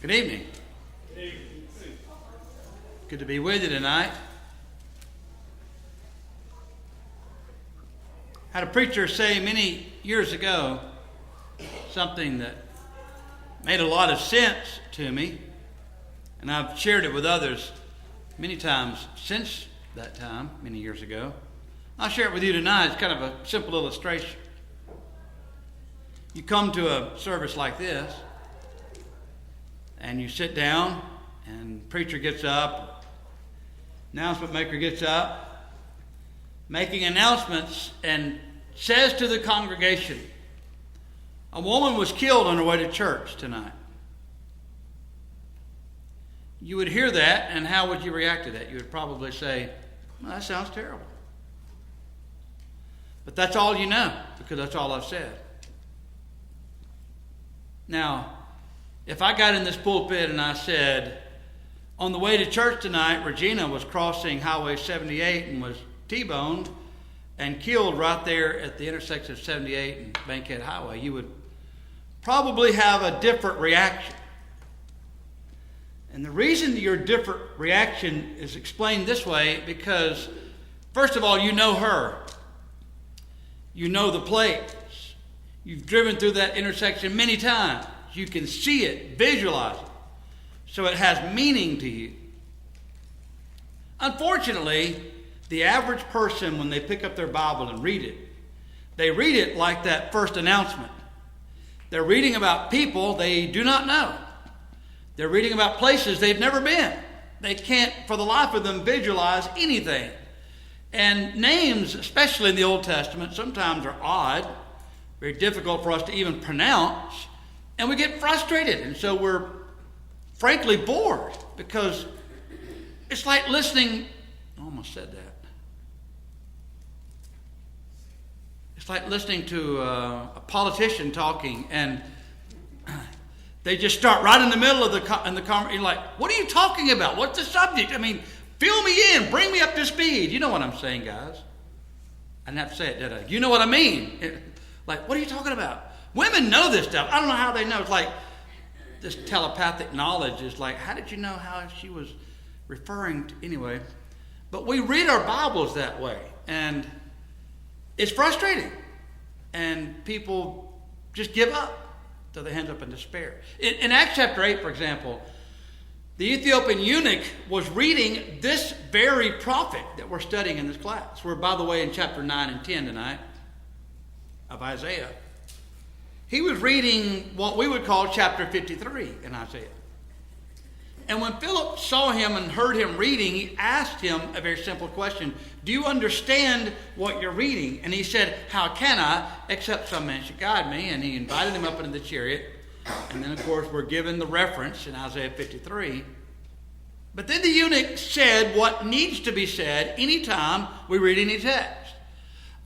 Good evening. Good to be with you tonight. I had a preacher say many years ago something that made a lot of sense to me, and I've shared it with others many times since that time, many years ago. I'll share it with you tonight. It's kind of a simple illustration. You come to a service like this, and you sit down, and preacher gets up, announcement maker gets up, making announcements, and says to the congregation, a woman was killed on her way to church tonight. You would hear that, and how would you react to that? You would probably say, well, that sounds terrible. But that's all you know, because that's all I've said. Now, if I got in this pulpit and I said, on the way to church tonight, Regina was crossing Highway 78 and was T-boned and killed right there at the intersection of 78 and Bankhead Highway, you would probably have a different reaction. And the reason your different reaction is explained this way, because first of all, you know her. You know the place. You've driven through that intersection many times. You can see it, visualize it. So it has meaning to you. Unfortunately, the average person, when they pick up their Bible and read it, they read it like that first announcement. They're reading about people they do not know. They're reading about places they've never been. They can't, for the life of them, visualize anything. And names, especially in the Old Testament, sometimes are odd, very difficult for us to even pronounce, and we get frustrated. And so we're frankly bored, because it's like listening, I almost said that. It's like listening to a politician talking, and they just start right in the middle of the conversation. You're like, what are you talking about? What's the subject? I mean, fill me in. Bring me up to speed. You know what I'm saying, guys. I didn't have to say it, did I? You know what I mean. Like, what are you talking about? Women know this stuff. I don't know how they know. It's like this telepathic knowledge is like, how did you know how she was referring to? Anyway, but we read our Bibles that way, and it's frustrating. And people just give up. So they end up in despair. In Acts chapter 8, for example, the Ethiopian eunuch was reading this very prophet that we're studying in this class. We're, by the way, in chapter 9 and 10 tonight of Isaiah. He was reading what we would call chapter 53 in Isaiah. And when Philip saw him and heard him reading, he asked him a very simple question. Do you understand what you're reading? And he said, how can I, except some man should guide me? And he invited him up into the chariot. And then, of course, we're given the reference in Isaiah 53. But then the eunuch said what needs to be said anytime we read any text.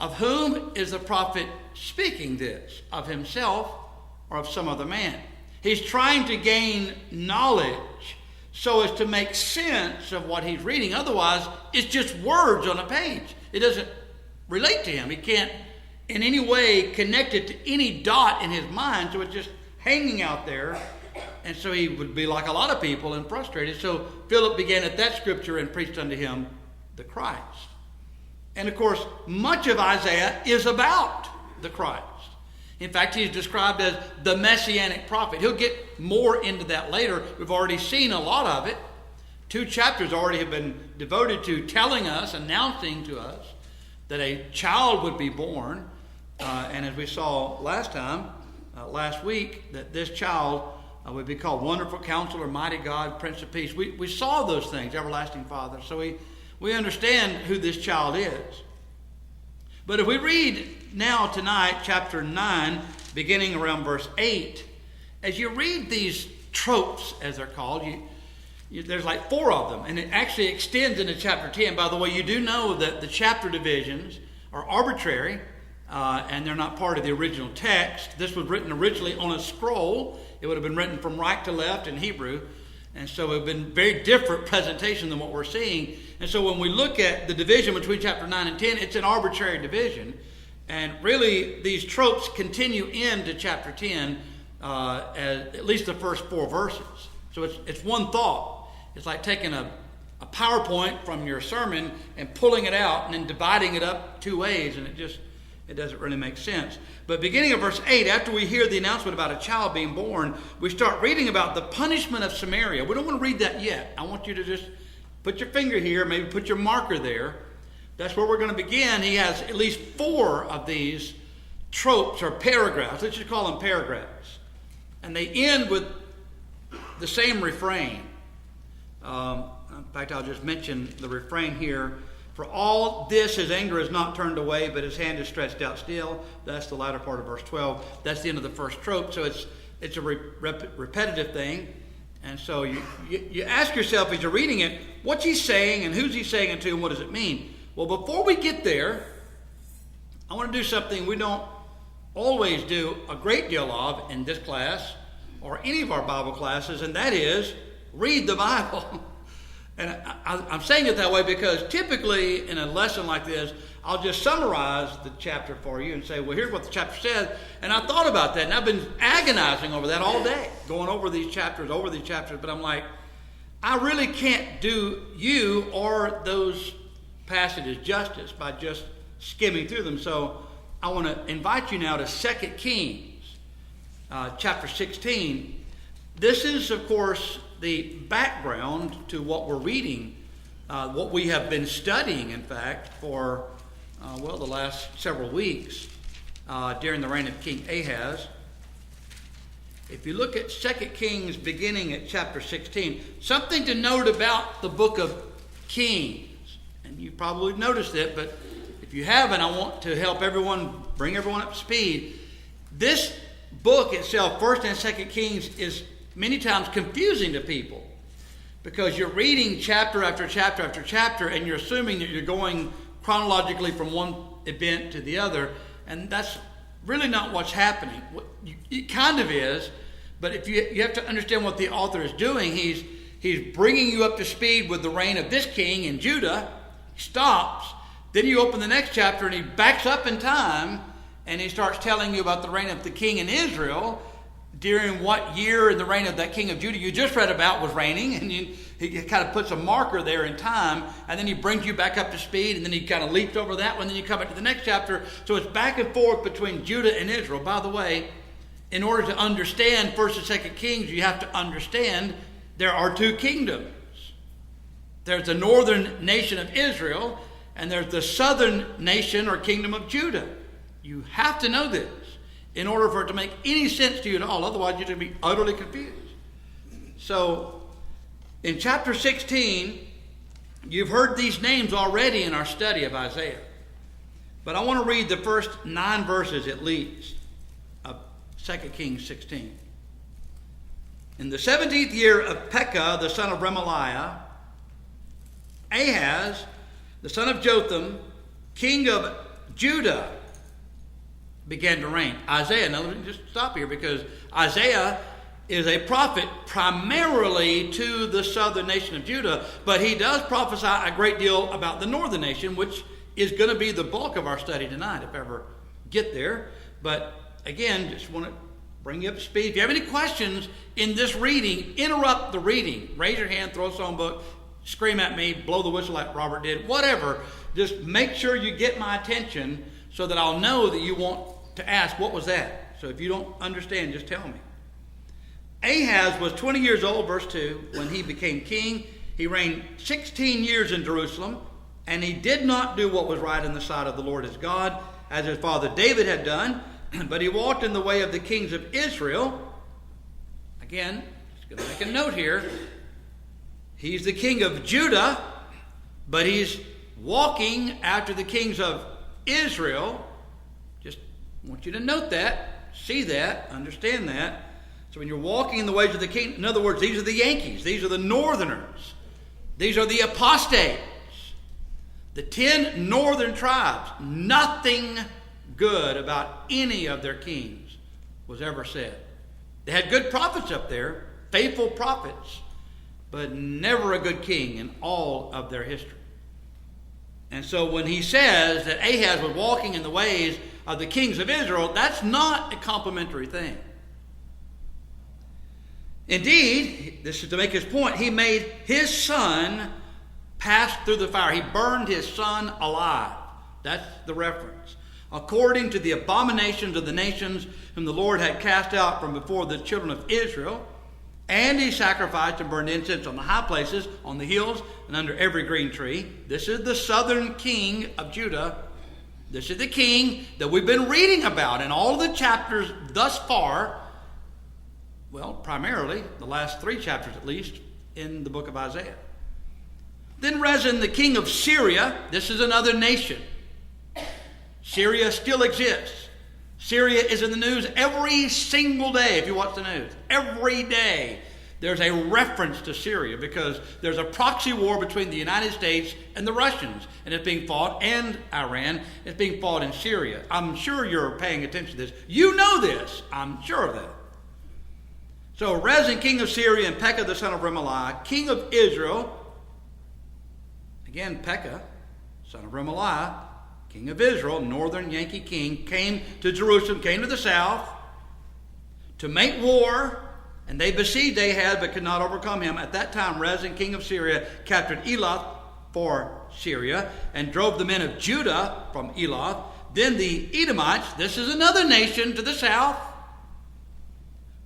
Of whom is the prophet speaking this? Of himself or of some other man? He's trying to gain knowledge so as to make sense of what he's reading. Otherwise, it's just words on a page. It doesn't relate to him. He can't in any way connect it to any dot in his mind, so it's just hanging out there. And so he would be like a lot of people and frustrated. So Philip began at that scripture and preached unto him the Christ. And of course, much of Isaiah is about the Christ. In fact, he's described as the Messianic prophet. He'll get more into that later. We've already seen a lot of it. 2 chapters already have been devoted to telling us, announcing to us that a child would be born. And as we saw last week, that this child would be called Wonderful Counselor, Mighty God, Prince of Peace. We saw those things, Everlasting Father. So we understand who this child is. But if we read now tonight, chapter 9, beginning around verse 8, as you read these tropes, as they're called, there's like 4 of them, and it actually extends into chapter 10. By the way, you do know that the chapter divisions are arbitrary, and they're not part of the original text. This was written originally on a scroll. It would have been written from right to left in Hebrew, and so it would have been very different presentation than what we're seeing. And so when we look at the division between chapter 9 and 10, it's an arbitrary division. And really, these tropes continue into chapter 10, at least the first 4 verses. So it's one thought. It's like taking a PowerPoint from your sermon and pulling it out and then dividing it up two ways, and it doesn't really make sense. But beginning of verse 8, after we hear the announcement about a child being born, we start reading about the punishment of Samaria. We don't want to read that yet. I want you to just put your finger here, maybe put your marker there. That's where we're going to begin. He has at least 4 of these tropes or paragraphs. Let's just call them paragraphs. And they end with the same refrain. In fact, I'll just mention the refrain here. For all this, his anger is not turned away, but his hand is stretched out still. That's the latter part of verse 12. That's the end of the first trope. So it's a repetitive thing. And so you ask yourself as you're reading it, what's he saying and who's he saying it to and what does it mean? Well, before we get there, I want to do something we don't always do a great deal of in this class or any of our Bible classes, and that is read the Bible. And I'm saying it that way because typically in a lesson like this, I'll just summarize the chapter for you and say, well, here's what the chapter says. And I thought about that, and I've been agonizing over that all day, going over these chapters. But I'm like, I really can't do you or those passages justice by just skimming through them. So I want to invite you now to 2 Kings, chapter 16. This is, of course, the background to what we're reading, what we have been studying, in fact, for, the last several weeks during the reign of King Ahaz. If you look at 2 Kings beginning at chapter 16, something to note about the book of Kings, and you probably noticed it, but if you haven't, I want to help bring everyone up to speed. This book itself, 1st and 2nd Kings, is many times confusing to people because you're reading chapter after chapter after chapter and you're assuming that you're going chronologically from one event to the other, and that's really not what's happening. It kind of is, but if you have to understand what the author is doing. He's bringing you up to speed with the reign of this king in Judah. He stops, then you open the next chapter and he backs up in time and he starts telling you about the reign of the king in Israel during what year in the reign of that king of Judah you just read about was reigning, and he kind of puts a marker there in time, and then he brings you back up to speed, and then he kind of leaps over that one, then you come back to the next chapter. So it's back and forth between Judah and Israel. By the way, in order to understand 1st and 2nd Kings, you have to understand there are 2 kingdoms. There's the northern nation of Israel, and there's the southern nation or kingdom of Judah. You have to know this in order for it to make any sense to you at all. Otherwise, you're going to be utterly confused. So, in chapter 16, you've heard these names already in our study of Isaiah. But I want to read the first 9 verses at least of 2 Kings 16. In the 17th year of Pekah, the son of Remaliah, Ahaz, the son of Jotham, king of Judah, began to reign. Isaiah, now let me just stop here because Isaiah is a prophet primarily to the southern nation of Judah, but he does prophesy a great deal about the northern nation, which is going to be the bulk of our study tonight, if ever get there. But again, just want to bring you up to speed. If you have any questions in this reading, interrupt the reading. Raise your hand, throw a song book, scream at me, blow the whistle like Robert did, whatever. Just make sure you get my attention so that I'll know that you want to ask, what was that? So if you don't understand, just tell me. Ahaz was 20 years old, verse 2, when he became king. He reigned 16 years in Jerusalem, and he did not do what was right in the sight of the Lord his God, as his father David had done, but he walked in the way of the kings of Israel. Again, just going to make a note here. He's the king of Judah, but he's walking after the kings of Israel. Just want you to note that, see that, understand that. So when you're walking in the ways of the king, in other words, these are the Yankees, these are the northerners, these are the apostates, the 10 northern tribes. Nothing good about any of their kings was ever said. They had good prophets up there, faithful prophets, but never a good king in all of their history. And so when he says that Ahaz was walking in the ways of the kings of Israel, that's not a complimentary thing. Indeed, this is to make his point, he made his son pass through the fire. He burned his son alive. That's the reference. According to the abominations of the nations whom the Lord had cast out from before the children of Israel, and he sacrificed and burned incense on the high places, on the hills, and under every green tree. This is the southern king of Judah. This is the king that we've been reading about in all the chapters thus far. Well, primarily, the last 3 chapters at least, in the book of Isaiah. Then Rezin, the king of Syria, this is another nation. Syria still exists. Syria is in the news every single day if you watch the news. Every day there's a reference to Syria because there's a proxy war between the United States and the Russians. And it's being fought, and Iran, it's being fought in Syria. I'm sure you're paying attention to this. You know this. I'm sure of that. So Rezin, king of Syria, and Pekah, the son of Remaliah, king of Israel. Again, Pekah, son of Remaliah, king of Israel, northern Yankee king, came to Jerusalem, came to the south to make war, and they besieged Ahaz but could not overcome him. At that time, Rezin, king of Syria, captured Elath for Syria and drove the men of Judah from Elath. Then the Edomites, this is another nation to the south,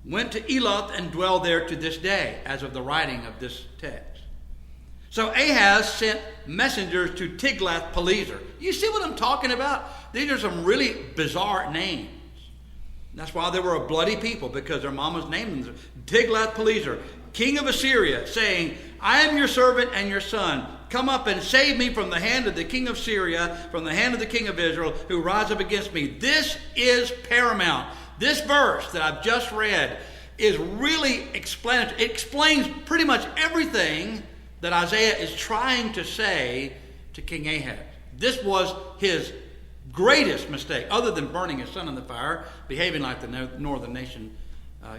went to Elath and dwell there to this day, as of the writing of this text. So Ahaz sent messengers to Tiglath-Pileser. You see what I'm talking about? These are some really bizarre names. That's why they were a bloody people, because their mamas named them. Tiglath-Pileser, king of Assyria, saying, I am your servant and your son. Come up and save me from the hand of the king of Syria, from the hand of the king of Israel, who rise up against me. This is paramount. This verse that I've just read is really explanatory. It explains pretty much everything that Isaiah is trying to say to King Ahaz. This was his greatest mistake, other than burning his son in the fire, behaving like the northern nation,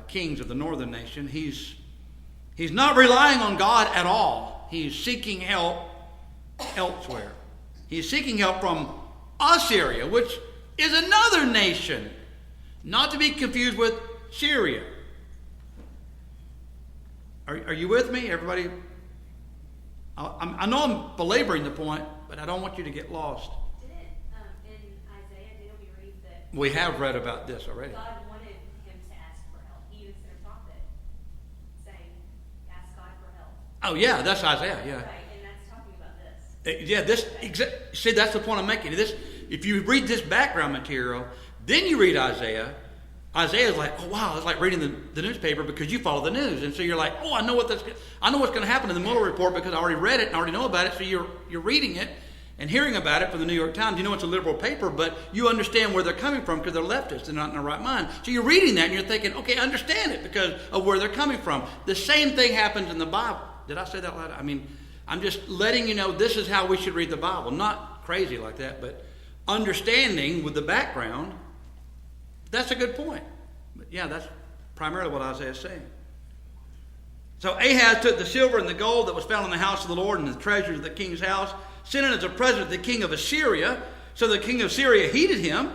kings of the northern nation. He's not relying on God at all. He's seeking help elsewhere. He's seeking help from Assyria, which is another nation, not to be confused with Syria. Are you with me, everybody? I know I'm belaboring the point, but I don't want you to get lost. Didn't in Isaiah, didn't we read that? We have read about this already. God wanted him to ask for help. He even sent a prophet saying, ask God for help. Oh yeah, that's Isaiah. Yeah. Right, and that's talking about this. Yeah, see, that's the point I'm making. This, if you read this background material, then you read Isaiah. Isaiah's like, oh wow, it's like reading the newspaper because you follow the news, and so you're like, oh, I know what's going to happen in the Mueller report because I already read it and I already know about it. So you're reading it and hearing about it from the New York Times. You know it's a liberal paper, but you understand where they're coming from because they're leftists. They're not in their right mind. So you're reading that and you're thinking, okay, I understand it because of where they're coming from. The same thing happens in the Bible. Did I say that loud? I mean, I'm just letting you know this is how we should read the Bible. Not crazy like that, but understanding with the background. That's a good point. But yeah, that's primarily what Isaiah is saying. So Ahaz took the silver and the gold that was found in the house of the Lord and the treasures of the king's house, sent it as a present to the king of Assyria. So the king of Syria heeded him.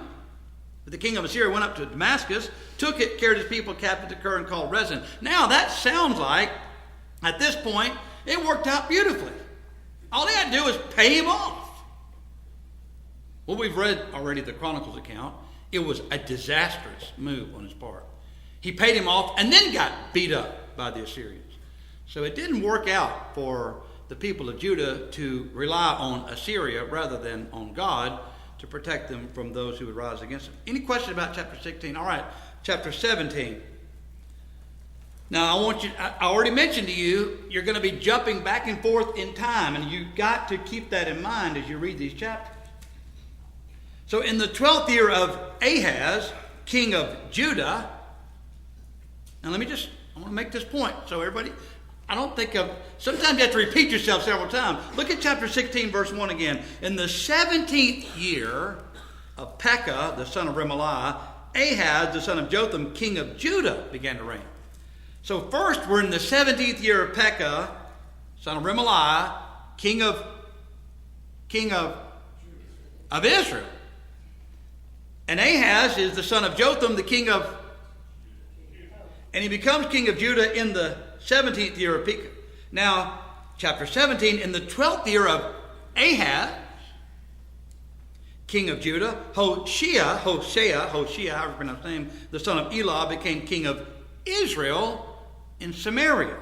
But the king of Assyria went up to Damascus, took it, carried his people captive to Ker, and called Rezin. Now that sounds like, at this point, it worked out beautifully. All he had to do was pay him off. Well, we've read already the Chronicles account. It was a disastrous move on his part. He paid him off and then got beat up by the Assyrians. So it didn't work out for the people of Judah to rely on Assyria rather than on God to protect them from those who would rise against them. Any question about chapter 16? All right, chapter 17. Now, I already mentioned to you, you're going to be jumping back and forth in time, and you've got to keep that in mind as you read these chapters. So in the 12th year of Ahaz, king of Judah, and I want to make this point. So everybody, sometimes you have to repeat yourself several times. Look at chapter 16, verse 1 again. In the 17th year of Pekah, the son of Remaliah, Ahaz, the son of Jotham, king of Judah, began to reign. So first, we're in the 17th year of Pekah, son of Remaliah, king of Israel. And Ahaz is the son of Jotham, the king of And he becomes king of Judah in the 17th year of Pekah. Now, chapter 17, in the 12th year of Ahaz, king of Judah, Hoshea, however you pronounce his name, the son of Elah, became king of Israel in Samaria.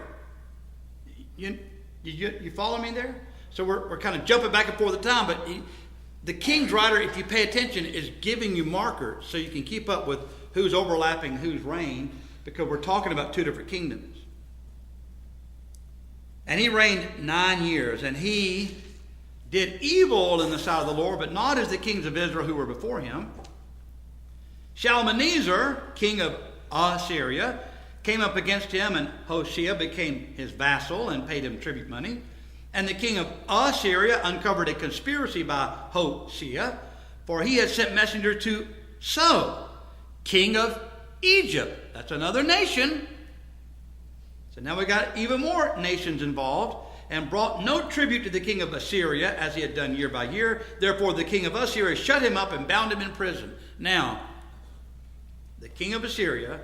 You follow me there? So we're kind of jumping back and forth the time, but the king's writer, if you pay attention, is giving you markers so you can keep up with who's overlapping whose reign, because we're talking about two different kingdoms. And he reigned 9 years, and he did evil in the sight of the Lord, but not as the kings of Israel who were before him. Shalmaneser, king of Assyria, came up against him, and Hoshea became his vassal and paid him tribute money. And the king of Assyria uncovered a conspiracy by Hoshea, for he had sent messenger to So, king of Egypt. That's another nation. So now we got even more nations involved, and brought no tribute to the king of Assyria, as he had done year by year. Therefore the king of Assyria shut him up and bound him in prison. Now, the king of Assyria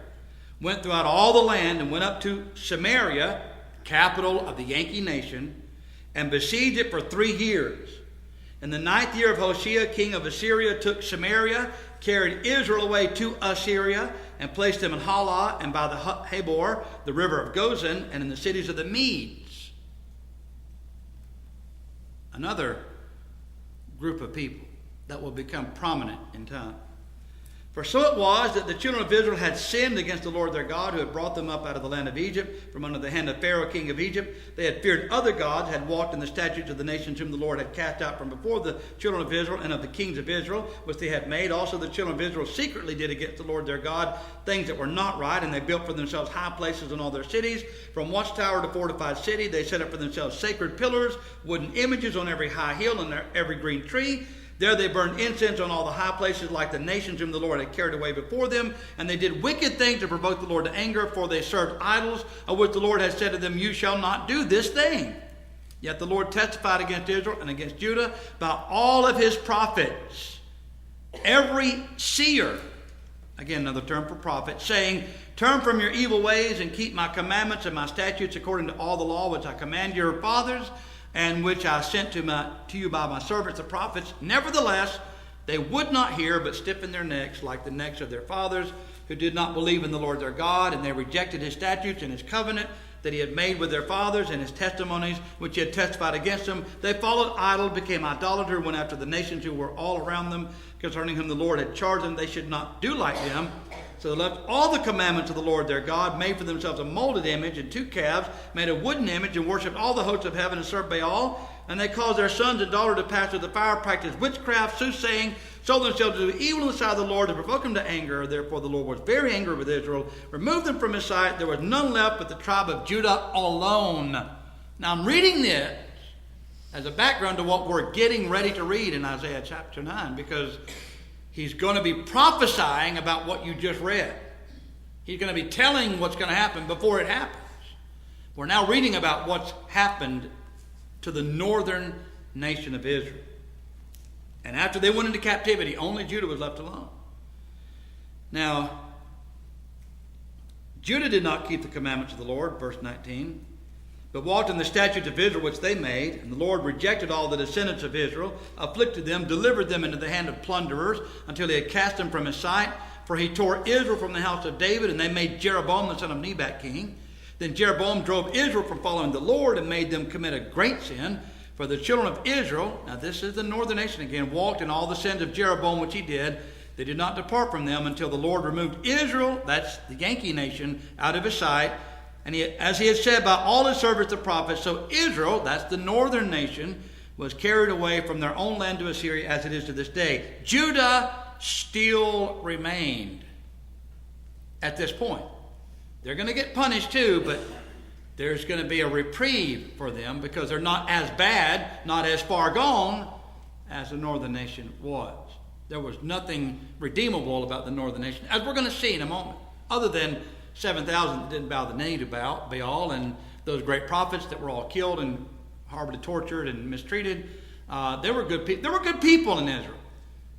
went throughout all the land and went up to Samaria, capital of the Yankee nation, and besieged it for 3 years. In the 9th year of Hoshea, king of Assyria, took Samaria, carried Israel away to Assyria, and placed them in Halah and by the Habor, the river of Gozan, and in the cities of the Medes. Another group of people that will become prominent in time. For so it was that the children of Israel had sinned against the Lord their God, who had brought them up out of the land of Egypt, from under the hand of Pharaoh king of Egypt. They had feared other gods, had walked in the statutes of the nations whom the Lord had cast out from before the children of Israel, and of the kings of Israel, which they had made. Also the children of Israel secretly did against the Lord their God things that were not right, and they built for themselves high places in all their cities. From watchtower to fortified city, they set up for themselves sacred pillars, wooden images on every high hill and every green tree. There they burned incense on all the high places, like the nations whom the Lord had carried away before them. And they did wicked things to provoke the Lord to anger, for they served idols, of which the Lord had said to them, you shall not do this thing. Yet the Lord testified against Israel and against Judah by all of his prophets. Every seer, again another term for prophet, saying, turn from your evil ways and keep my commandments and my statutes according to all the law which I command your fathers, and which I sent to you by my servants the prophets. Nevertheless, they would not hear, but stiffened their necks like the necks of their fathers, who did not believe in the Lord their God, and they rejected his statutes and his covenant that he had made with their fathers, and his testimonies which he had testified against them. They followed idol, became idolater, went after the nations who were all around them, concerning whom the Lord had charged them they should not do like them. So they left all the commandments of the Lord their God, made for themselves a molded image and 2 calves, made a wooden image, and worshipped all the hosts of heaven, and served Baal. And they caused their sons and daughters to pass through the fire, practiced witchcraft, soothsaying, sold themselves to do evil in the sight of the Lord, to provoke him to anger. Therefore the Lord was very angry with Israel, removed them from his sight. There was none left but the tribe of Judah alone. Now I'm reading this as a background to what we're getting ready to read in Isaiah chapter 9, because he's going to be prophesying about what you just read. He's going to be telling what's going to happen before it happens. We're now reading about what's happened to the northern nation of Israel. And after they went into captivity, only Judah was left alone. Now, Judah did not keep the commandments of the Lord, verse 19, but walked in the statutes of Israel which they made. And the Lord rejected all the descendants of Israel, afflicted them, delivered them into the hand of plunderers, until he had cast them from his sight. For he tore Israel from the house of David, and they made Jeroboam the son of Nebat king. Then Jeroboam drove Israel from following the Lord, and made them commit a great sin. For the children of Israel, now this is the northern nation again, walked in all the sins of Jeroboam which he did. They did not depart from them until the Lord removed Israel, that's the Yankee nation, out of his sight. And as he had said by all his servants the prophets, so Israel, that's the northern nation, was carried away from their own land to Assyria, as it is to this day. Judah still remained at this point. They're going to get punished too, but there's going to be a reprieve for them, because they're not as bad, not as far gone as the northern nation was. There was nothing redeemable about the northern nation, as we're going to see in a moment, other than 7,000 that didn't bow the knee to Baal, and those great prophets that were all killed and horribly tortured and mistreated. There were good people in Israel.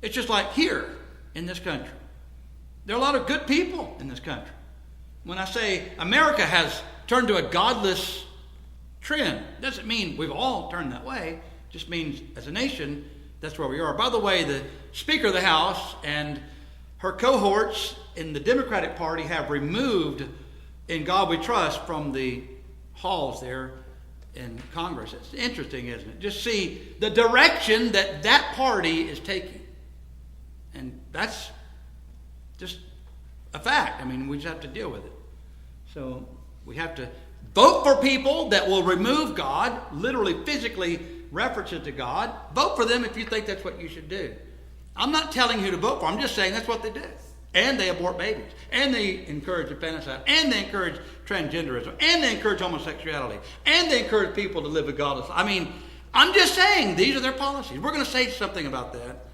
It's just like here in this country. There are a lot of good people in this country. When I say America has turned to a godless trend, doesn't mean we've all turned that way. It just means as a nation, that's where we are. By the way, the Speaker of the House and her cohorts in the Democratic Party have removed In God We Trust from the halls there in Congress. It's interesting, isn't it? Just see the direction that that party is taking. And that's just a fact. I mean, we just have to deal with it. So we have to vote for people that will remove God, literally, physically references to God. Vote for them if you think that's what you should do. I'm not telling you who to vote for. I'm just saying that's what they do. And they abort babies. And they encourage infanticide. And they encourage transgenderism. And they encourage homosexuality. And they encourage people to live a godless life. I mean, I'm just saying these are their policies. We're going to say something about that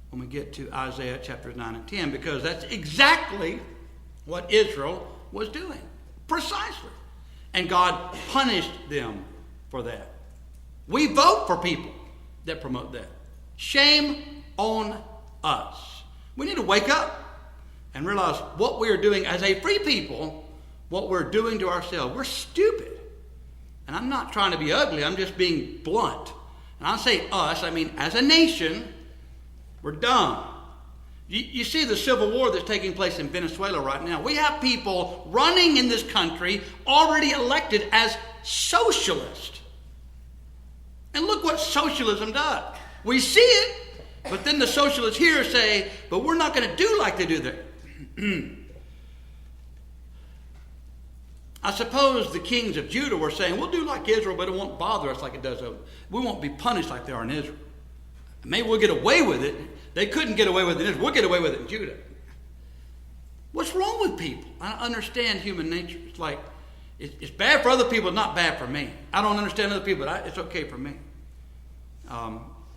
when we get to Isaiah chapters 9 and 10, because that's exactly what Israel was doing. Precisely. And God punished them for that. We vote for people that promote that. Shame on us. We need to wake up and realize what we are doing as a free people, what we're doing to ourselves. We're stupid. And I'm not trying to be ugly. I'm just being blunt. And I say us, I mean as a nation, we're dumb. You see the civil war that's taking place in Venezuela right now. We have people running in this country already elected as socialist. And look what socialism does. We see it, but then the socialists here say, but we're not going to do like they do there. I suppose the kings of Judah were saying, we'll do like Israel, but it won't bother us like it does over. We won't be punished like they are in Israel. Maybe we'll get away with it. They couldn't get away with it in Israel. We'll get away with it in Judah. What's wrong with people? I understand human nature. It's like, it's bad for other people, not bad for me. I don't understand other people, but it's okay for me.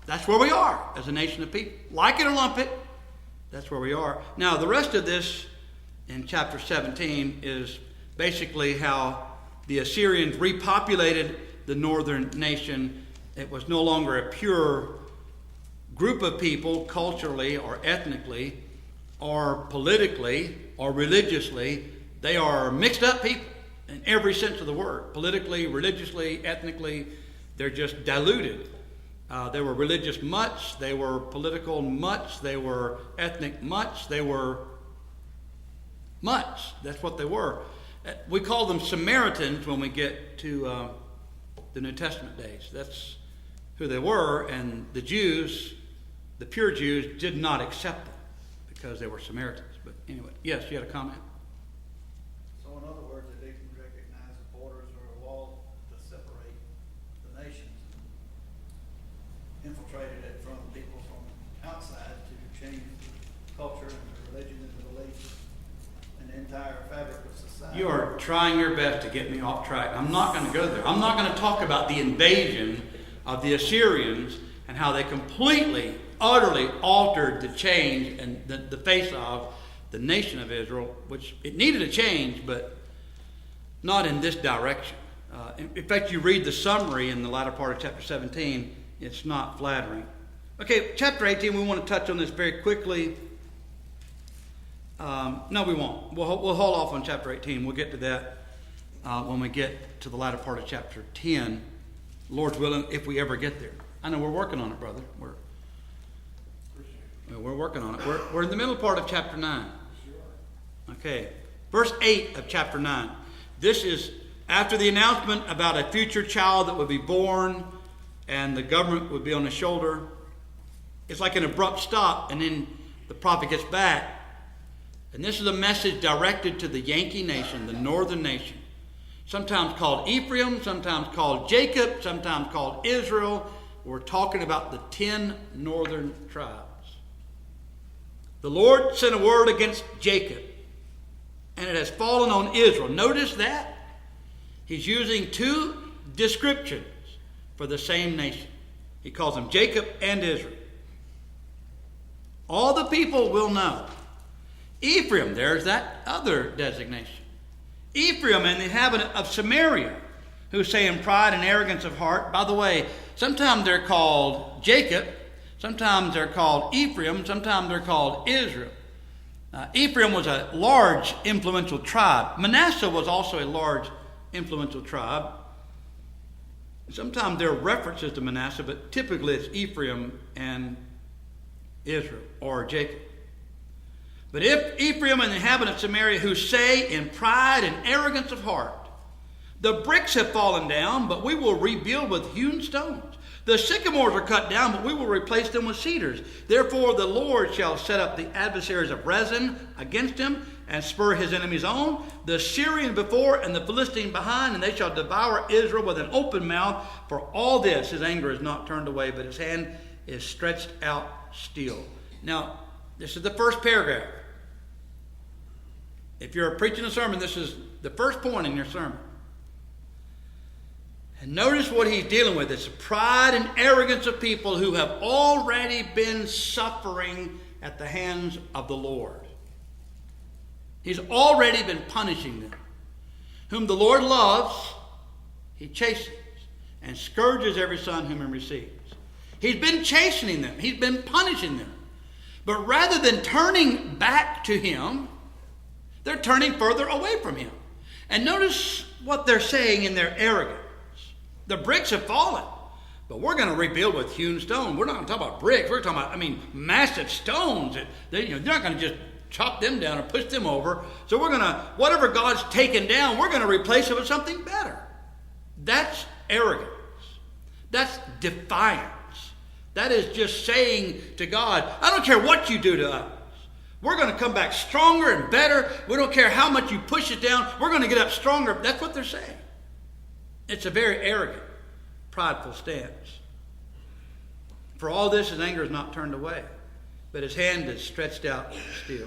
That's where we are as a nation of people. Like it or lump it, that's where we are. Now, the rest of this in chapter 17 is basically how the Assyrians repopulated the northern nation. It was no longer a pure group of people, culturally or ethnically or politically or religiously. They are mixed up people in every sense of the word. Politically, religiously, ethnically, they're just diluted. They were religious mutts, they were political mutts, they were ethnic mutts, they were mutts. That's what they were. We call them Samaritans when we get to the New Testament days. That's who they were, and the Jews, the pure Jews, did not accept them because they were Samaritans. But anyway, yes, you had a comment? So in other words, they didn't recognize the borders or a wall to separate the nations. Infiltrated it from people from outside to change the culture and the religion and the beliefs and the entire fabric of society. You are trying your best to get me off track. I'm not going to go there. I'm not going to talk about the invasion of the Assyrians and how they completely, utterly altered the change and the face of the nation of Israel, which it needed a change, but not in this direction. In fact, you read the summary in the latter part of chapter 17, it's not flattering. Okay, chapter 18, we want to touch on this very quickly. No, we won't. We'll hold off on chapter 18. We'll get to that when we get to the latter part of chapter 10, Lord's willing, if we ever get there. I know we're working on it, brother. We're working on it. We're in the middle part of chapter 9. Okay, verse 8 of chapter 9. This is after the announcement about a future child that would be born and the government would be on his shoulder. It's like an abrupt stop, and then the prophet gets back. And this is a message directed to the Yankee nation, the northern nation. Sometimes called Ephraim, sometimes called Jacob, sometimes called Israel. We're talking about the 10 northern tribes. The Lord sent a word against Jacob, and it has fallen on Israel. Notice that? He's using two descriptions for the same nation. He calls them Jacob and Israel. All the people will know. Ephraim, there's that other designation. Ephraim and the inhabitant of Samaria, who say in pride and arrogance of heart. By the way, sometimes they're called Jacob, sometimes they're called Ephraim, sometimes they're called Israel. Ephraim was a large, influential tribe. Manasseh was also a large, influential tribe. Sometimes there are references to Manasseh, but typically it's Ephraim and Israel, or Jacob. But if Ephraim and the inhabitants of Samaria, who say in pride and arrogance of heart, the bricks have fallen down, but we will rebuild with hewn stones. The sycamores are cut down, but we will replace them with cedars. Therefore the Lord shall set up the adversaries of Rezin against him, and spur his enemies on, the Syrian before and the Philistine behind, and they shall devour Israel with an open mouth. For all this his anger is not turned away, but his hand is stretched out still. Now, this is the first paragraph. If you're preaching a sermon, this is the first point in your sermon. And notice what he's dealing with. It's the pride and arrogance of people who have already been suffering at the hands of the Lord. He's already been punishing them. Whom the Lord loves, he chastens and scourges every son whom he receives. He's been chastening them. He's been punishing them. But rather than turning back to him, they're turning further away from him. And notice what they're saying in their arrogance. The bricks have fallen, but we're going to rebuild with hewn stone. We're not going to talk about bricks. We're talking about, massive stones. They're not going to just chop them down or push them over. So we're going to, whatever God's taken down, we're going to replace it with something better. That's arrogance. That's defiance. That is just saying to God, I don't care what you do to us. We're going to come back stronger and better. We don't care how much you push it down. We're going to get up stronger. That's what they're saying. It's a very arrogant, prideful stance. For all this, his anger is not turned away, but his hand is stretched out still.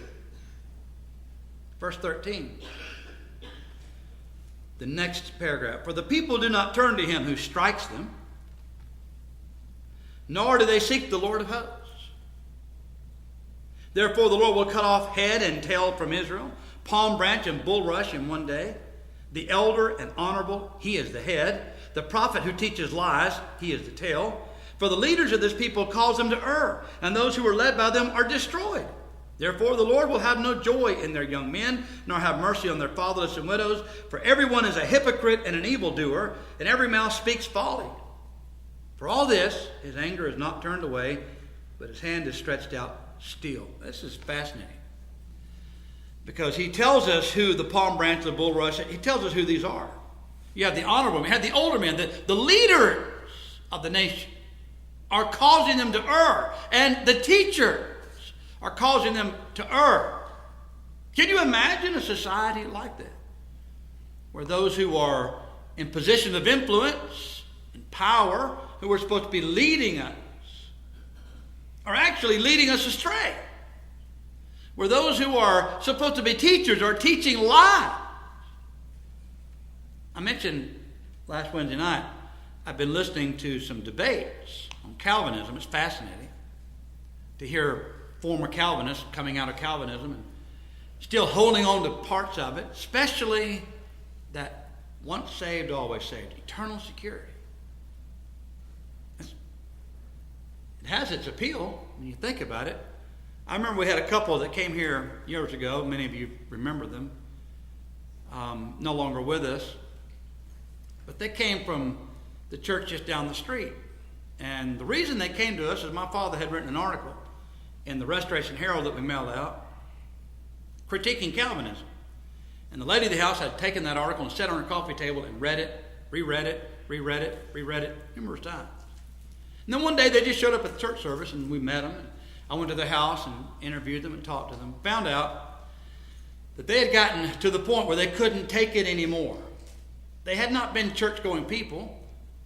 Verse 13. The next paragraph. For the people do not turn to him who strikes them, nor do they seek the Lord of hosts. Therefore the Lord will cut off head and tail from Israel, palm branch and bulrush in one day. The elder and honorable, he is the head. The prophet who teaches lies, he is the tail. For the leaders of this people cause them to err, and those who are led by them are destroyed. Therefore the Lord will have no joy in their young men, nor have mercy on their fatherless and widows. For everyone is a hypocrite and an evildoer, and every mouth speaks folly. For all this, his anger is not turned away, but his hand is stretched out still. This is fascinating. Because he tells us who the palm branch, the bulrush, he tells us who these are. You have the honorable men, you have the older men, the leaders of the nation are causing them to err. And the teachers are causing them to err. Can you imagine a society like that? Where those who are in position of influence and power, who are supposed to be leading us, are actually leading us astray. Where those who are supposed to be teachers are teaching lies. I mentioned last Wednesday night, I've been listening to some debates on Calvinism. It's fascinating to hear former Calvinists coming out of Calvinism and still holding on to parts of it, especially that once saved, always saved, eternal security. It has its appeal when you think about it. I remember we had a couple that came here years ago. Many of you remember them. No longer with us. But they came from the church just down the street. And the reason they came to us is my father had written an article in the Restoration Herald that we mailed out critiquing Calvinism. And the lady of the house had taken that article and sat on her coffee table and read it, reread it numerous times. And then one day they just showed up at the church service and we met them. And I went to their house and interviewed them and talked to them. Found out that they had gotten to the point where they couldn't take it anymore. They had not been church-going people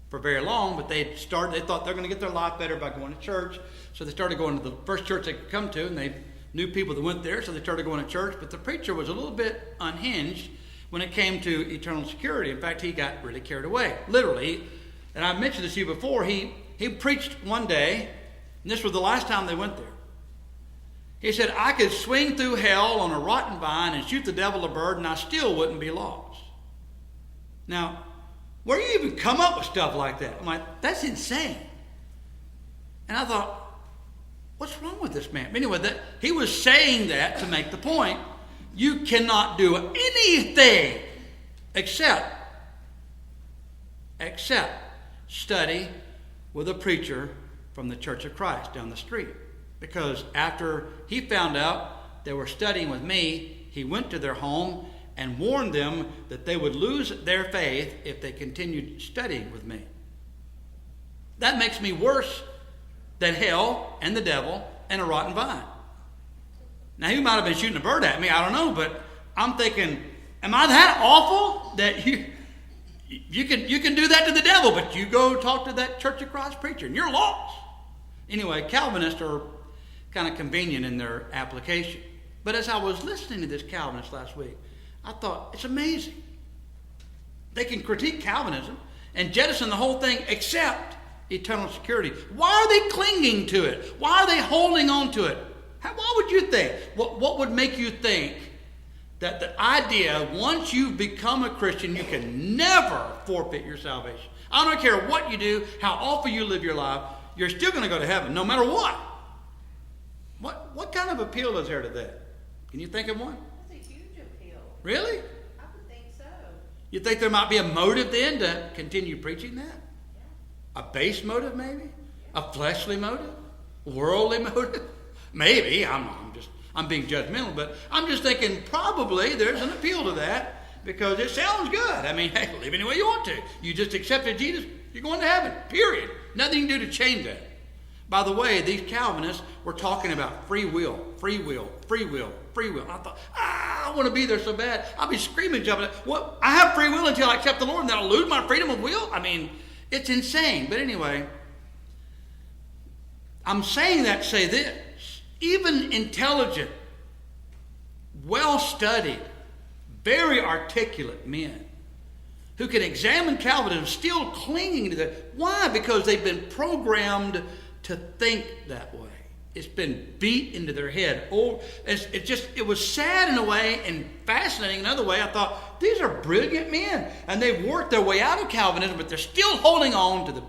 for very long, but they thought they're going to get their life better by going to church. So they started going to the first church they could come to, and they knew people that went there, so they started going to church. But the preacher was a little bit unhinged when it came to eternal security. In fact, he got really carried away, literally. And I mentioned this to you before. He preached one day, and this was the last time they went there. He said, I could swing through hell on a rotten vine and shoot the devil a bird, and I still wouldn't be lost. Now, where do you even come up with stuff like that? I'm like, that's insane. And I thought, what's wrong with with this man? Anyway, he was saying that to make the point. You cannot do anything except study with a preacher from the Church of Christ down the street. Because after he found out they were studying with me, he went to their home and warned them that they would lose their faith if they continued studying with me. That makes me worse than hell and the devil and a rotten vine. Now, he might have been shooting a bird at me, I don't know, but I'm thinking, am I that awful that you can do that to the devil, but you go talk to that Church of Christ preacher and you're lost? Anyway, Calvinists are kind of convenient in their application. But as I was listening to this Calvinist last week, I thought, it's amazing. They can critique Calvinism and jettison the whole thing except eternal security. Why are they clinging to it? Why are they holding on to it? What would you think? What would make you think that the idea, once you've become a Christian, you can never forfeit your salvation? I don't care what you do, how awful you live your life, you're still going to go to heaven, no matter what. What kind of appeal is there to that? Can you think of one? That's a huge appeal. Really? I would think so. You think there might be a motive then to continue preaching that? Yeah. A base motive maybe? A fleshly motive? Worldly motive? Maybe. I'm being judgmental, but I'm just thinking probably there's an appeal to that because it sounds good. I mean, hey, live any way you want to. You just accepted Jesus, you're going to heaven, period. Nothing you can do to change that. By the way, these Calvinists were talking about free will. And I thought, I want to be there so bad. I'll be screaming, jumping. Well, I have free will until I accept the Lord, and then I'll lose my freedom of will? I mean, it's insane. But anyway, I'm saying that to say this. Even intelligent, well-studied, very articulate men who can examine Calvinism still clinging to that. Why? Because they've been programmed to think that way. It's been beat into their head. It was sad in a way and fascinating in another way. I thought, these are brilliant men. And they've worked their way out of Calvinism, but they're still holding on to the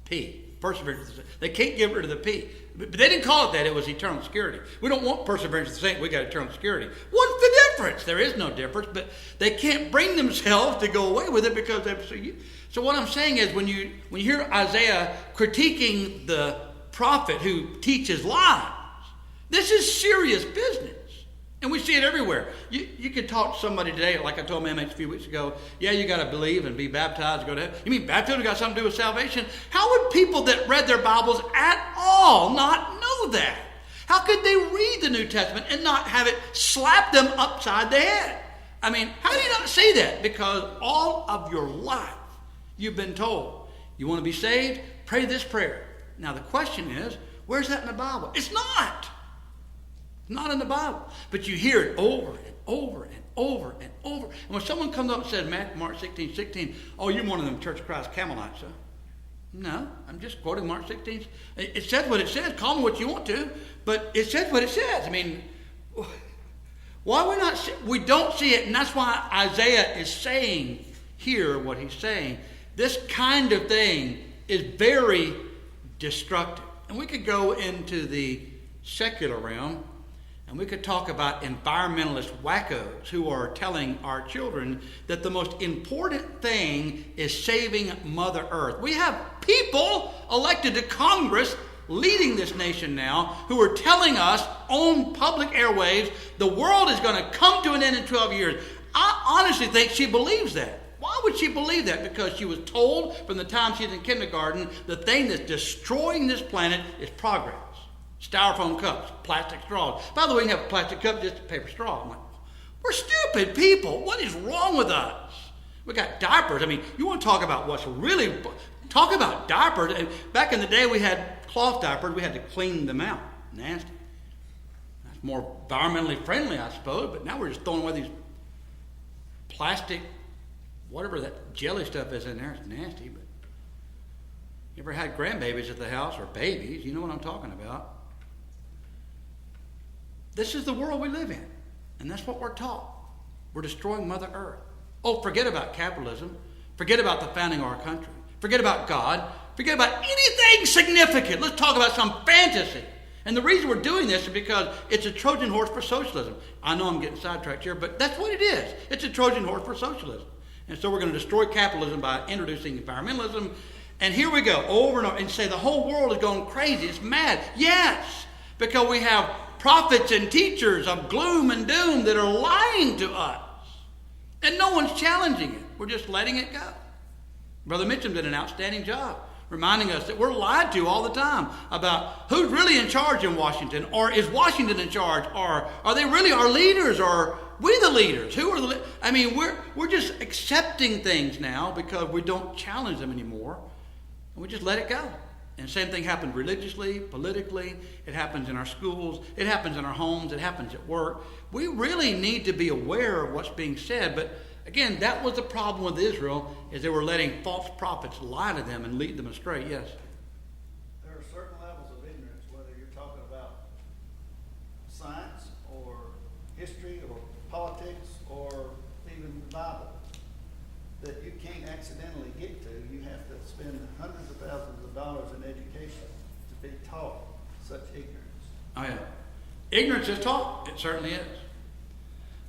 P. Perseverance. They can't get rid of the P. But they didn't call it that. It was eternal security. We don't want perseverance of the saint. We got eternal security. What's the difference? There is no difference. But they can't bring themselves to go away with it because so what I'm saying is when you hear Isaiah critiquing the prophet who teaches lies, this is serious business. And we see it everywhere. You could talk to somebody today, like I told MMH a few weeks ago, yeah, you got to believe and be baptized to go to heaven. You mean baptism got something to do with salvation? How would people that read their Bibles at all not know that? How could they read the New Testament and not have it slap them upside the head? I mean, how do you not see that? Because all of your life you've been told, you want to be saved? Pray this prayer. Now the question is, where's that in the Bible? It's not. Not in the Bible. But you hear it over and over and over and over. And when someone comes up and says, Mark 16:16, oh, you're one of them Church of Christ Camellites, huh? No, I'm just quoting Mark 16. It says what it says. Call me what you want to, but it says what it says. I mean, why we don't see it, and that's why Isaiah is saying here what he's saying. This kind of thing is very destructive. And we could go into the secular realm, and we could talk about environmentalist wackos who are telling our children that the most important thing is saving Mother Earth. We have people elected to Congress leading this nation now who are telling us on public airwaves the world is going to come to an end in 12 years. I honestly think she believes that. Why would she believe that? Because she was told from the time she's in kindergarten the thing that's destroying this planet is progress. Styrofoam cups, plastic straws. By the way, you can have a plastic cup, just a paper straw. I'm like, we're stupid people. What is wrong with us? We got diapers. I mean, you want to talk about what's really... Talk about diapers. And back in the day, we had cloth diapers. We had to clean them out. Nasty. That's more environmentally friendly, I suppose. But now we're just throwing away these plastic, whatever that jelly stuff is in there. It's nasty. But you ever had grandbabies at the house or babies? You know what I'm talking about. This is the world we live in. And that's what we're taught. We're destroying Mother Earth. Oh, forget about capitalism. Forget about the founding of our country. Forget about God. Forget about anything significant. Let's talk about some fantasy. And the reason we're doing this is because it's a Trojan horse for socialism. I know I'm getting sidetracked here, but that's what it is. It's a Trojan horse for socialism. And so we're going to destroy capitalism by introducing environmentalism. And here we go, over and over, and say the whole world is going crazy. It's mad. Yes, because we have prophets and teachers of gloom and doom that are lying to us. And no one's challenging it. We're just letting it go. Brother Mitchum did an outstanding job reminding us that we're lied to all the time about who's really in charge in Washington, or is Washington in charge, or are they really our leaders, or are we the leaders? Who are the I mean, we're just accepting things now because we don't challenge them anymore, and we just let it go. And the same thing happens religiously, politically. It happens in our schools. It happens in our homes. It happens at work. We really need to be aware of what's being said. But again, that was the problem with Israel, is they were letting false prophets lie to them and lead them astray. Yes? There are certain levels of ignorance, whether you're talking about science or history or politics or even the Bible, that you can't accidentally get to. You have to spend hundreds of thousands of dollars in education to be taught such ignorance. Oh, yeah. Ignorance is taught. It certainly is.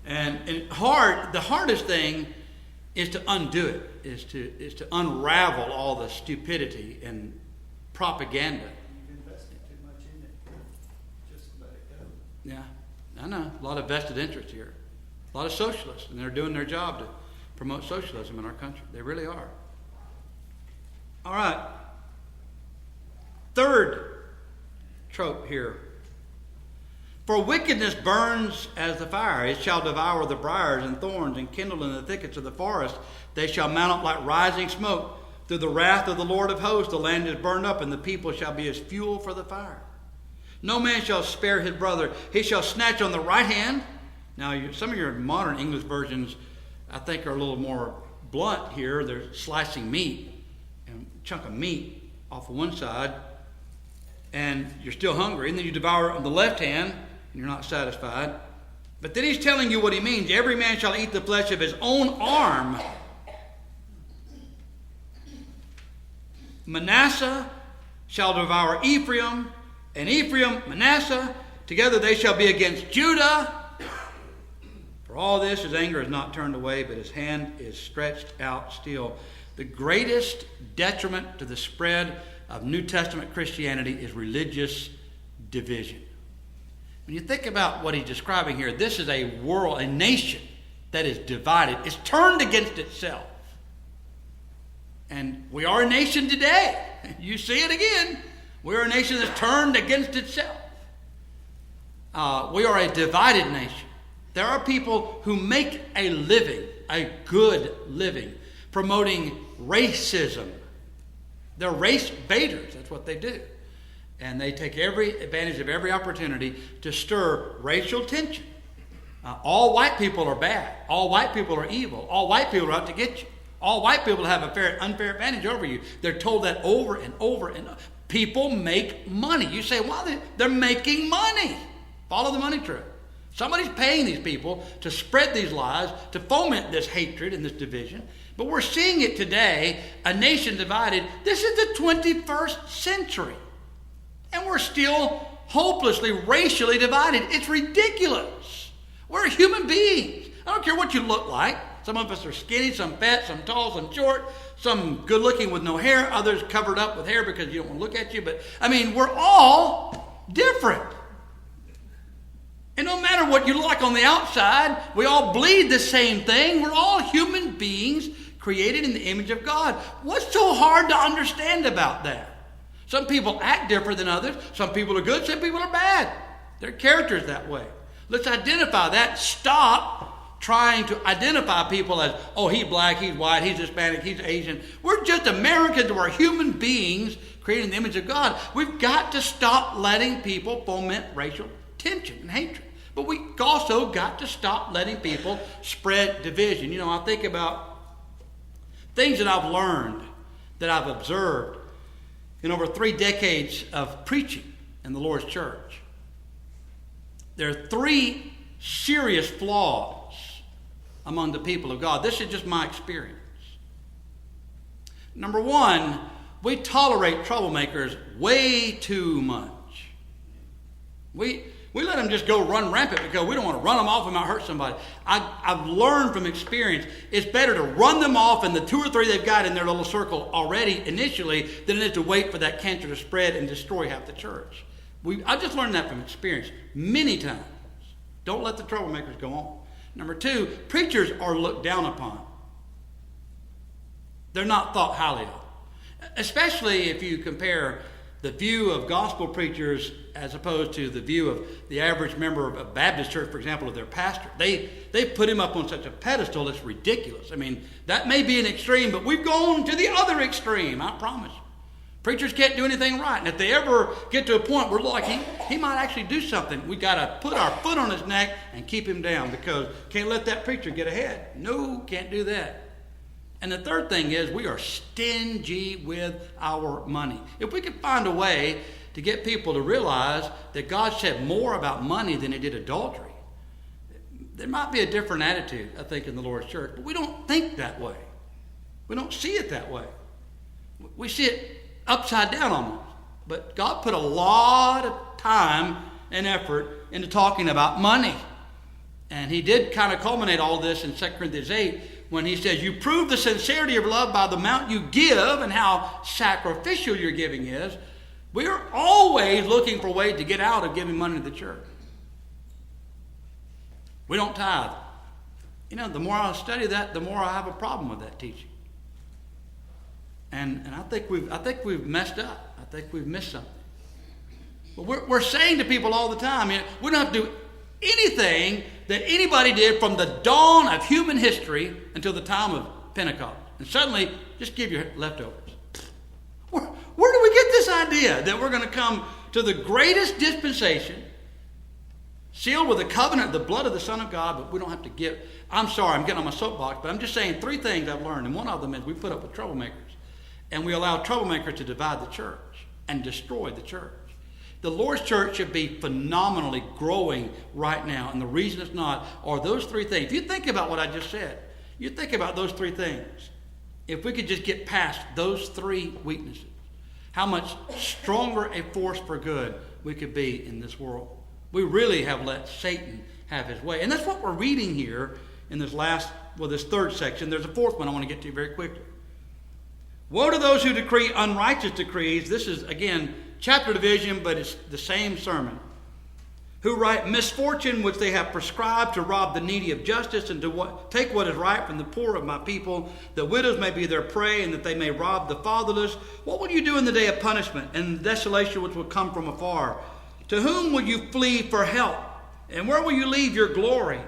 And the hardest thing is to undo it, is to unravel all the stupidity and propaganda. You've invested too much in it. Just let it go. Yeah, I know. A lot of vested interest here. A lot of socialists, and they're doing their job to promote socialism in our country. They really are. All right. Third trope here. For wickedness burns as the fire. It shall devour the briars and thorns and kindle in the thickets of the forest. They shall mount up like rising smoke. Through the wrath of the Lord of hosts, the land is burned up, and the people shall be as fuel for the fire. No man shall spare his brother. He shall snatch on the right hand. Now, some of your modern English versions, I think, are a little more blunt here. They're slicing meat, and a chunk of meat off of one side, and you're still hungry, and then you devour it on the left hand, and you're not satisfied. But then he's telling you what he means. Every man shall eat the flesh of his own arm. Manasseh shall devour Ephraim, and Ephraim Manasseh. Together they shall be against Judah. For all this, his anger is not turned away, but his hand is stretched out still. The greatest detriment to the spread of New Testament Christianity is religious division. When you think about what he's describing here, this is a world, a nation that is divided. It's turned against itself. And we are a nation today. You see it again. We're a nation that's turned against itself. We are a divided nation. There are people who make a living, a good living, promoting racism. They're race baiters. That's what they do. And they take every advantage of every opportunity to stir racial tension. All white people are bad. All white people are evil. All white people are out to get you. All white people have an unfair advantage over you. They're told that over and over and over. People make money. You say, well, they're making money. Follow the money trail. Somebody's paying these people to spread these lies, to foment this hatred and this division. But we're seeing it today, a nation divided. This is the 21st century. And we're still hopelessly racially divided. It's ridiculous. We're human beings. I don't care what you look like. Some of us are skinny, some fat, some tall, some short, some good looking with no hair, others covered up with hair because you don't want to look at you. But, I mean, we're all different. And no matter what you look like on the outside, we all bleed the same thing. We're all human beings created in the image of God. What's so hard to understand about that? Some people act different than others. Some people are good, some people are bad. Their character is that way. Let's identify that. Stop trying to identify people as, oh, he's black, he's white, he's Hispanic, he's Asian. We're just Americans. We're human beings created in the image of God. We've got to stop letting people foment racial tension and hatred. But we also got to stop letting people spread division. You know, I think about things that I've learned, that I've observed in over 3 decades of preaching in the Lord's church. There are 3 serious flaws among the people of God. This is just my experience. Number 1, we tolerate troublemakers way too much. We let them just go run rampant because we don't want to run them off. We might hurt somebody. I've learned from experience, it's better to run them off in the 2 or 3 they've got in their little circle already initially than it is to wait for that cancer to spread and destroy half the church. I just learned that from experience many times. Don't let the troublemakers go on. Number 2, preachers are looked down upon. They're not thought highly of. Especially if you compare the view of gospel preachers as opposed to the view of the average member of a Baptist church, for example, of their pastor. They put him up on such a pedestal that's ridiculous. I mean, that may be an extreme, but we've gone to the other extreme, I promise. Preachers can't do anything right. And if they ever get to a point where like he might actually do something, we got to put our foot on his neck and keep him down because can't let that preacher get ahead. No, can't do that. And the third thing is we are stingy with our money. If we could find a way to get people to realize that God said more about money than he did adultery, there might be a different attitude, I think, in the Lord's church. But we don't think that way. We don't see it that way. We see it upside down almost. But God put a lot of time and effort into talking about money. And he did kind of culminate all this in 2 Corinthians 8 when he says, you prove the sincerity of love by the amount you give and how sacrificial your giving is. We are always looking for ways to get out of giving money to the church. We don't tithe. You know, the more I study that, the more I have a problem with that teaching. And I think we've messed up. I think we've missed something. But we're saying to people all the time, you know, we don't have to do anything that anybody did from the dawn of human history until the time of Pentecost. And suddenly, just give your leftovers. Where do we get this idea that we're going to come to the greatest dispensation, sealed with the covenant, the blood of the Son of God, but we don't have to give? I'm sorry, I'm getting on my soapbox, but I'm just saying 3 things I've learned. And one of them is we put up with troublemakers. And we allow troublemakers to divide the church and destroy the church. The Lord's church should be phenomenally growing right now. And the reason it's not are those 3 things. If you think about what I just said, you think about those 3 things. If we could just get past those 3 weaknesses, how much stronger a force for good we could be in this world. We really have let Satan have his way. And that's what we're reading here in this this 3rd section. There's a 4th one I want to get to very quickly. Woe to those who decree unrighteous decrees. This is, again, chapter division, but it's the same sermon. Who write misfortune which they have prescribed to rob the needy of justice and to take what is right from the poor of my people, that widows may be their prey and that they may rob the fatherless. What will you do in the day of punishment and the desolation which will come from afar? To whom will you flee for help? And where will you leave your glory?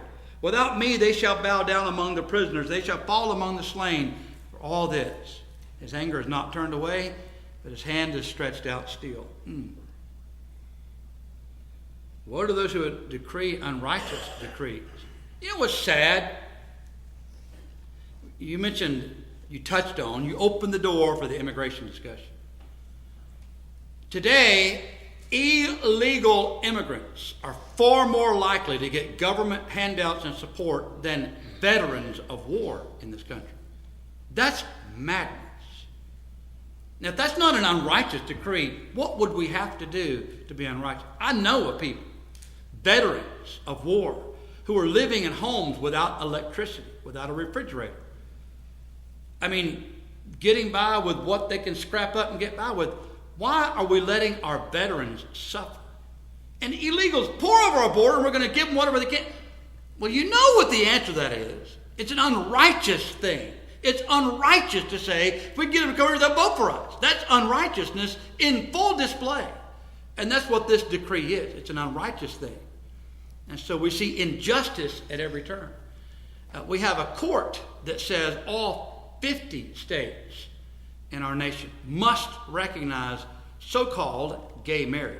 Without me they shall bow down among the prisoners. They shall fall among the slain. For all this, his anger is not turned away, but his hand is stretched out still. What are those who decree unrighteous decrees? You know what's sad? You touched on, you opened the door for the immigration discussion. Today, illegal immigrants are far more likely to get government handouts and support than veterans of war in this country. That's madness. Now, if that's not an unrighteous decree, what would we have to do to be unrighteous? I know of people, veterans of war, who are living in homes without electricity, without a refrigerator. I mean, getting by with what they can scrap up and get by with. Why are we letting our veterans suffer? And illegals pour over our border and we're going to give them whatever they can. Well, you know what the answer to that is. It's an unrighteous thing. It's unrighteous to say, if we get them to come here, they'll vote for us. That's unrighteousness in full display. And that's what this decree is. It's an unrighteous thing. And so we see injustice at every turn. We have a court that says all 50 states in our nation must recognize so-called gay marriage.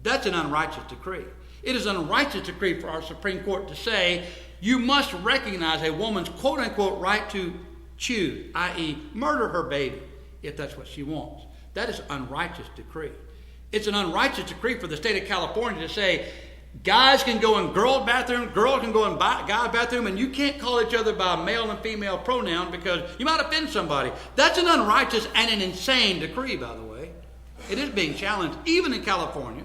That's an unrighteous decree. It is an unrighteous decree for our Supreme Court to say you must recognize a woman's quote-unquote right to choose, i.e. murder her baby if that's what she wants. That is an unrighteous decree. It's an unrighteous decree for the state of California to say guys can go in girl bathroom, girls can go in guy bathroom, and you can't call each other by male and female pronoun because you might offend somebody. That's an unrighteous and an insane decree, by the way. It is being challenged even in California.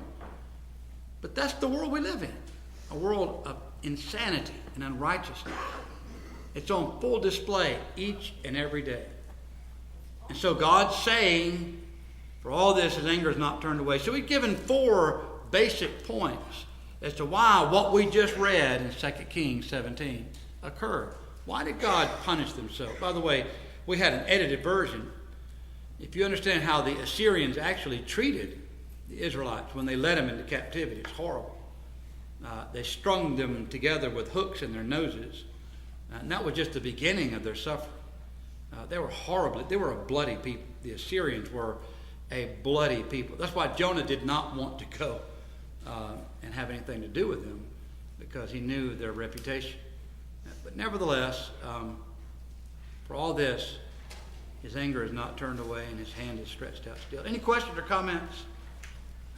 But that's the world we live in, a world of insanity and unrighteousness. It's on full display each and every day. And so God's saying, for all this, his anger is not turned away. So he's given 4 basic points as to why what we just read in 2 Kings 17 occurred. Why did God punish them so? By the way, we had an edited version. If you understand how the Assyrians actually treated the Israelites when they led them into captivity, it's horrible. They strung them together with hooks in their noses. And that was just the beginning of their suffering. They were a bloody people. The Assyrians were a bloody people. That's why Jonah did not want to go and have anything to do with them, because he knew their reputation. But nevertheless, for all this, his anger is not turned away and his hand is stretched out still. Any questions or comments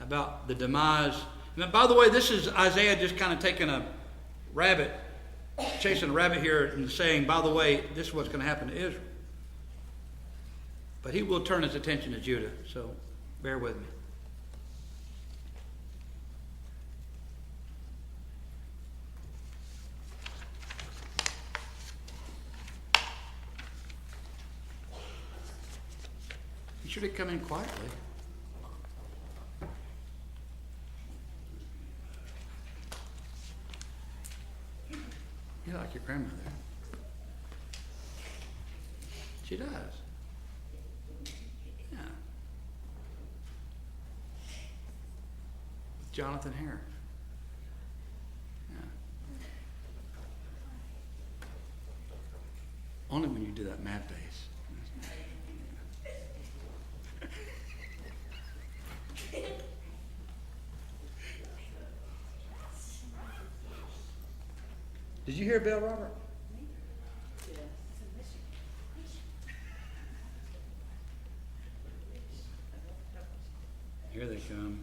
about the demise? Now, by the way, this is Isaiah just kind of taking a rabbit, chasing a rabbit here and saying, by the way, this is what's going to happen to Israel. But he will turn his attention to Judah, so bear with me. You should have come in quietly. You like your grandmother. She does. Yeah. With Jonathan Harris. Yeah. Only when you do that mad face. Did you hear Bill, Robert? Here they come.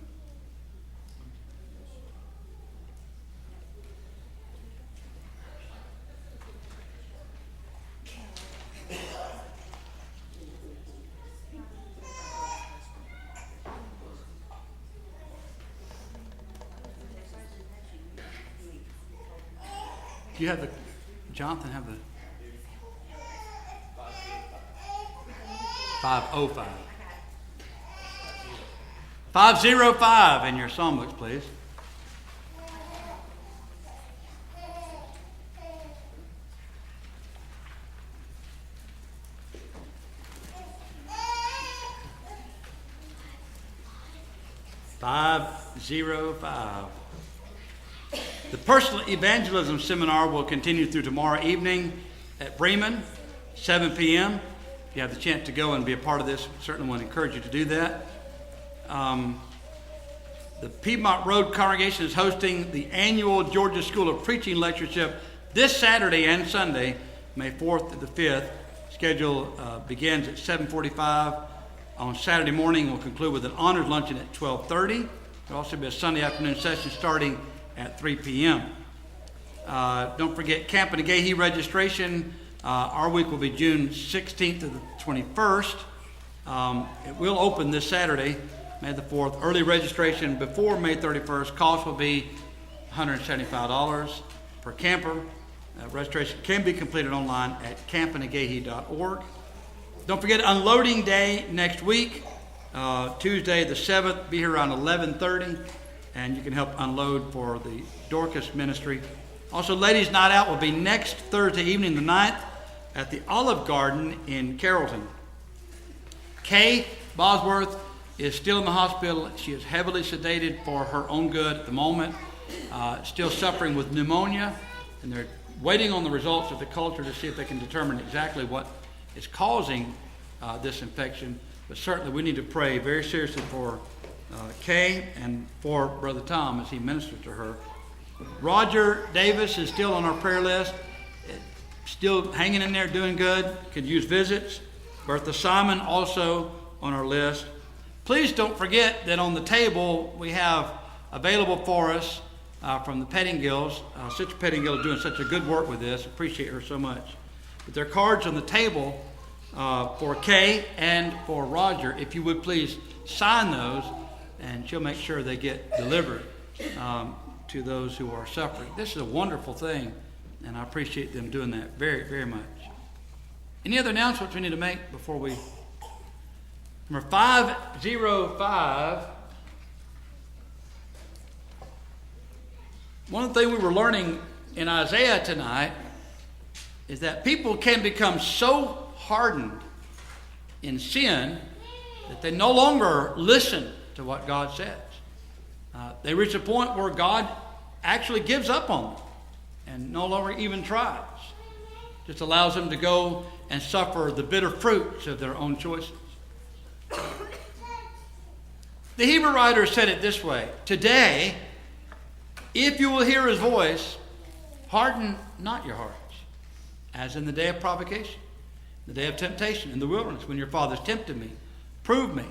Do you have the, Jonathan have the 505? 505 in your songbooks, please. The Personal Evangelism Seminar will continue through tomorrow evening at Bremen, 7 p.m. If you have the chance to go and be a part of this, certainly want to encourage you to do that. The Piedmont Road congregation is hosting the annual Georgia School of Preaching Lectureship this Saturday and Sunday, May 4th to the 5th. Schedule begins at 7:45. On Saturday morning, we'll conclude with an honors luncheon at 12:30. There'll also be a Sunday afternoon session starting at 3 p.m. Don't forget Camp and Agahey registration. Our week will be June 16th to the 21st. It will open this Saturday, May the 4th. Early registration before May 31st. Cost will be $175 per camper. Registration can be completed online at campandagahey.org. Don't forget Unloading Day next week, Tuesday the 7th. Be here around 11:30, and you can help unload for the Dorcas Ministry. Also, Ladies' Night Out will be next Thursday evening, the 9th, at the Olive Garden in Carrollton. Kay Bosworth is still in the hospital. She is heavily sedated for her own good at the moment, still suffering with pneumonia, and they're waiting on the results of the culture to see if they can determine exactly what is causing this infection. But certainly we need to pray very seriously for Kay and for Brother Tom as he ministers to her. Roger Davis is still on our prayer list, still hanging in there, doing good, could use visits. Bertha Simon also on our list. Please don't forget that on the table we have available for us from the Pettingills. Sister Pettingill is doing such a good work with this. Appreciate her so much. But there are cards on the table for Kay and for Roger. If you would please sign those, and she'll make sure they get delivered. to those who are suffering. This is a wonderful thing, and I appreciate them doing that very, very much. Any other announcements we need to make before we... Number 505. One of the things we were learning in Isaiah tonight is that people can become so hardened in sin that they no longer listen to what God says. They reach a point where God actually gives up on them and no longer even tries. Just allows them to go and suffer the bitter fruits of their own choices. The Hebrew writer said it this way: today, if you will hear his voice, harden not your hearts, as in the day of provocation, the day of temptation in the wilderness, when your fathers tempted me, proved me,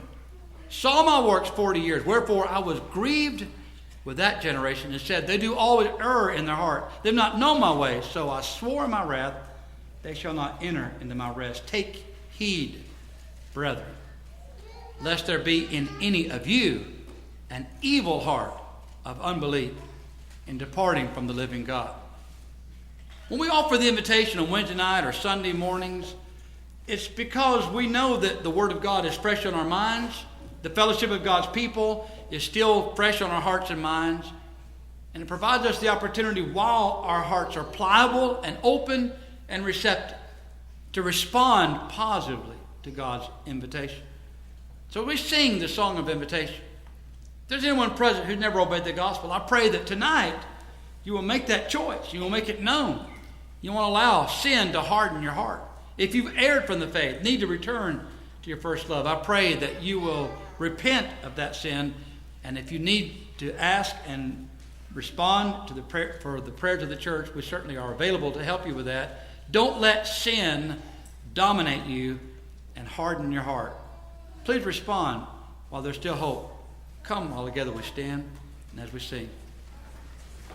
saw my works 40 years. Wherefore I was grieved with that generation, and said, they do always err in their heart. They have not known my ways. So I swore in my wrath, they shall not enter into my rest. Take heed, brethren, lest there be in any of you an evil heart of unbelief in departing from the living God. When we offer the invitation on Wednesday night or Sunday mornings, it's because we know that the Word of God is fresh on our minds. The fellowship of God's people is still fresh on our hearts and minds. And it provides us the opportunity, while our hearts are pliable and open and receptive, to respond positively to God's invitation. So we sing the song of invitation. If there's anyone present who's never obeyed the gospel, I pray that tonight you will make that choice. You will make it known. You won't allow sin to harden your heart. If you've erred from the faith, need to return to your first love, I pray that you will repent of that sin. And if you need to ask and respond to the prayer, for the prayers of the church, we certainly are available to help you with that. Don't let sin dominate you and harden your heart. Please respond while there's still hope. Come, all together we stand and as we sing.